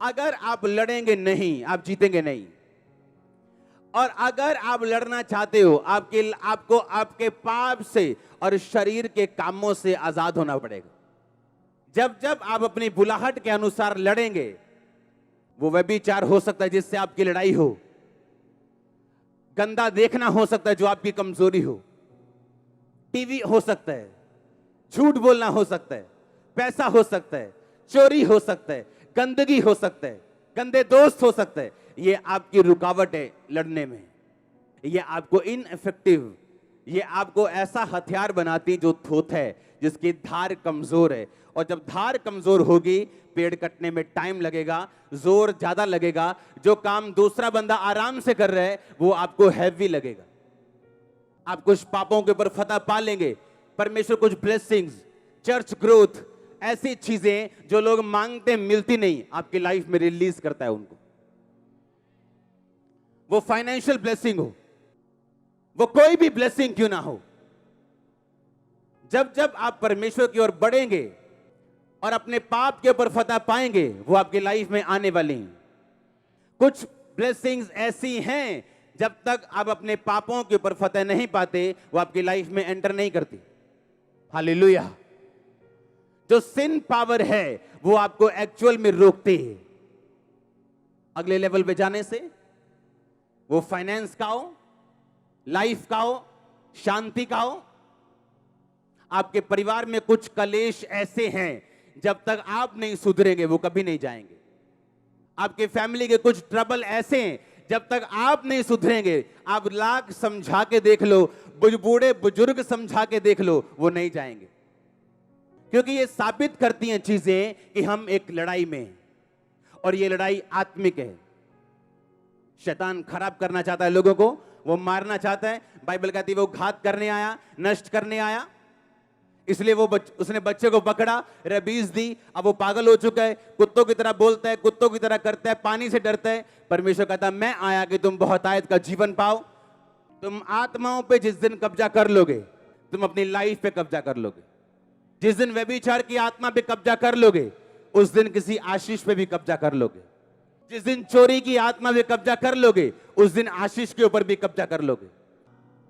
अगर आप लड़ेंगे नहीं, आप जीतेंगे नहीं। और अगर आप लड़ना चाहते हो, आपको आपके पाप से और शरीर के कामों से आजाद होना पड़ेगा। जब जब आप अपनी बुलाहट के अनुसार लड़ेंगे, वो व्यभिचार हो सकता है जिससे आपकी लड़ाई हो, गंदा देखना हो सकता है जो आपकी कमजोरी हो, टीवी हो सकता है, झूठ बोलना हो सकता है, पैसा हो सकता है, चोरी हो सकता है, गंदगी हो सकता है, गंदे दोस्त हो सकते हैं। ये आपकी रुकावट है लड़ने में, ये आपको इनइफेक्टिव, ये आपको ऐसा हथियार बनाती जो थोथ है, जिसकी धार कमजोर है। और जब धार कमजोर होगी, पेड़ कटने में टाइम लगेगा, जोर ज्यादा लगेगा। जो काम दूसरा बंदा आराम से कर रहा है वो आपको हैवी लगेगा। आप कुछ पापों के ऊपर फतह पा लेंगे, परमेश्वर कुछ ब्लेसिंग्स, चर्च ग्रोथ, ऐसी चीजें जो लोग मांगते मिलती नहीं, आपकी लाइफ में रिलीज करता है उनको। वो फाइनेंशियल ब्लेसिंग हो, वो कोई भी ब्लेसिंग क्यों ना हो, जब जब आप परमेश्वर की ओर बढ़ेंगे और अपने पाप के ऊपर फतह पाएंगे, वो आपकी लाइफ में आने वाली हैं। कुछ ब्लेसिंग्स ऐसी हैं, जब तक आप अपने पापों के ऊपर फतह नहीं पाते, वो आपकी लाइफ में एंटर नहीं करती। हालेलुया। जो सिन पावर है वो आपको एक्चुअल में रोकती है अगले लेवल पे जाने से। वो फाइनेंस का हो, लाइफ का हो, शांति का हो। आपके परिवार में कुछ कलेश ऐसे हैं, जब तक आप नहीं सुधरेंगे वो कभी नहीं जाएंगे। आपके फैमिली के कुछ ट्रबल ऐसे हैं, जब तक आप नहीं सुधरेंगे, आप लाख समझा के देख लो, बूढ़े बुजुर्ग समझा के देख लो, वो नहीं जाएंगे। क्योंकि ये साबित करती हैं चीजें कि हम एक लड़ाई में हैं, और ये लड़ाई आत्मिक है। शैतान खराब करना चाहता है लोगों को, वो मारना चाहता है। बाइबल कहती है वो घात करने आया, नष्ट करने आया, इसलिए उसने बच्चे को पकड़ा, रबीज दी, अब वो पागल हो चुका है, कुत्तों की तरह बोलता है, कुत्तों की तरह करता है, पानी से डरता है। परमेश्वर कहता है मैं आया कि तुम बहुतायत का जीवन पाओ। तुम आत्माओं पे जिस दिन कब्जा कर लोगे, तुम अपनी लाइफ पे कब्जा कर लोगे। जिस दिन व्यभिचार की आत्मा पे कब्जा कर लोगे, उस दिन किसी आशीष पे भी कब्जा कर लोगे। जिस दिन चोरी की आत्मा पे कब्जा कर लोगे, उस दिन आशीष के ऊपर भी कब्जा कर लोगे।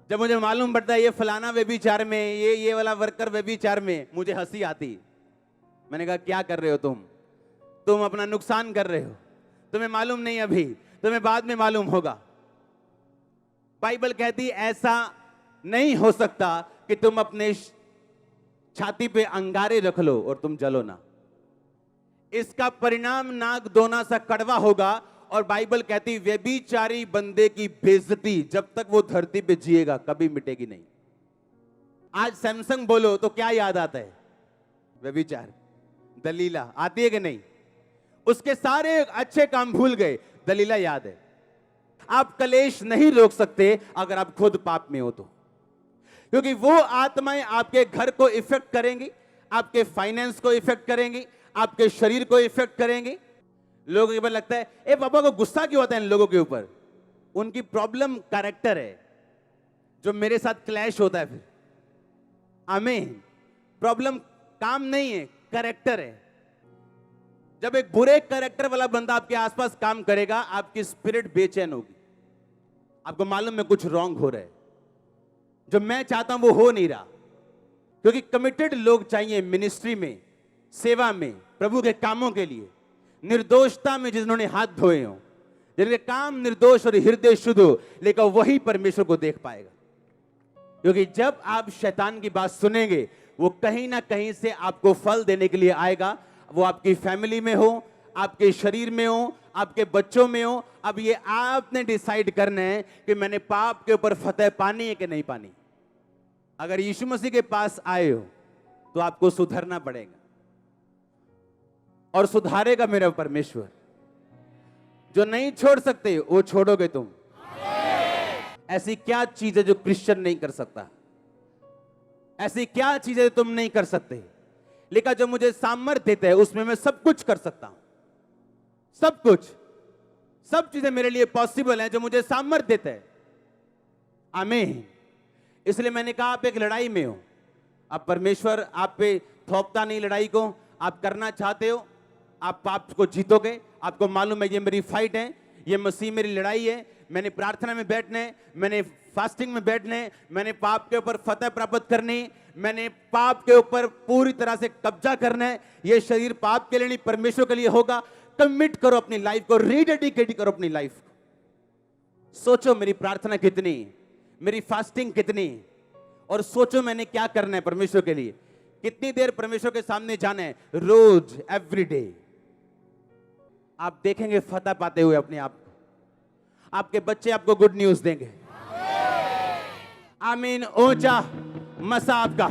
जब मुझे मालूम पड़ता है ये फलाना व्यभिचार में, ये वाला वर्कर व्यभिचार में, मुझे हंसी आती। मैंने कहा क्या कर रहे हो तुम अपना नुकसान कर रहे हो, तुम्हें मालूम नहीं, अभी तुम्हें बाद में मालूम होगा। बाइबल कहती ऐसा नहीं हो सकता कि तुम अपने छाती पे अंगारे रख लो और तुम जलो ना। इसका परिणाम नाक दोना सा कड़वा होगा। और बाइबल कहती व्यभिचारी बंदे की बेइज्जती जब तक वो धरती पे जिएगा कभी मिटेगी नहीं। आज सैमसंग बोलो तो क्या याद आता है? व्यभिचार। दलीला आती है कि नहीं? उसके सारे अच्छे काम भूल गए, दलीला याद है। आप कलेश नहीं रोक सकते अगर आप खुद पाप में हो तो, क्योंकि वो आत्माएं आपके घर को इफेक्ट करेंगी, आपके फाइनेंस को इफेक्ट करेंगी, आपके शरीर को इफेक्ट करेंगी। लोगों के ऊपर लगता है ए पापा को गुस्सा क्यों आता है इन लोगों के ऊपर? उनकी प्रॉब्लम कैरेक्टर है जो मेरे साथ क्लैश होता है फिर। आमीन। प्रॉब्लम काम नहीं है, कैरेक्टर है। जब एक बुरे कैरेक्टर वाला बंदा आपके आसपास काम करेगा, आपकी स्पिरिट बेचैन होगी, आपको मालूम है कुछ रॉन्ग हो रहा है, जो मैं चाहता हूं वो हो नहीं रहा। क्योंकि कमिटेड लोग चाहिए मिनिस्ट्री में, सेवा में, प्रभु के कामों के लिए, निर्दोषता में जिन्होंने हाथ धोए हो, जिनके काम निर्दोष और हृदय शुद्ध हो, लेकिन वही परमेश्वर को देख पाएगा। क्योंकि जब आप शैतान की बात सुनेंगे, वो कहीं ना कहीं से आपको फल देने के लिए आएगा। वो आपकी फैमिली में हो, आपके शरीर में हो, आपके बच्चों में हो। अब ये आपने डिसाइड करना है कि मैंने पाप के ऊपर फतह पानी है कि नहीं पानी। अगर यीशु मसीह के पास आए हो तो आपको सुधरना पड़ेगा, और सुधारेगा मेरा परमेश्वर। जो नहीं छोड़ सकते वो छोड़ोगे तुम। ऐसी क्या चीज है जो क्रिश्चियन नहीं कर सकता? ऐसी क्या चीज है तुम नहीं कर सकते? लेकिन जो मुझे सामर्थ्य देता है उसमें मैं सब कुछ कर सकता हूं। सब कुछ, सब चीजें मेरे लिए पॉसिबल हैं जो मुझे सामर्थ्य देता है। आमीन। इसलिए मैंने कहा आप एक लड़ाई में हो। अब परमेश्वर आप पे थोपता नहीं लड़ाई को, आप करना चाहते हो, आप पाप को जीतोगे, आपको मालूम है ये मेरी फाइट है, ये मसीह मेरी लड़ाई है। मैंने प्रार्थना में बैठना है, मैंने फास्टिंग में बैठना है, मैंने पाप के ऊपर फतह प्राप्त करनी, मैंने पाप के ऊपर पूरी तरह से कब्जा करना है। ये शरीर पाप के लिए नहीं, परमेश्वर के लिए होगा। कमिट करो अपनी लाइफ को, रीडेडिकेट करो अपनी लाइफ को। सोचो मेरी प्रार्थना कितनी, मेरी फास्टिंग कितनी, और सोचो मैंने क्या करना है परमेश्वर के लिए, कितनी देर परमेश्वर के सामने जाना है, रोज, एवरीडे। आप देखेंगे फतह पाते हुए अपने आप को। आपके बच्चे आपको गुड न्यूज देंगे। आमीन। ऊंचा मसा आपका।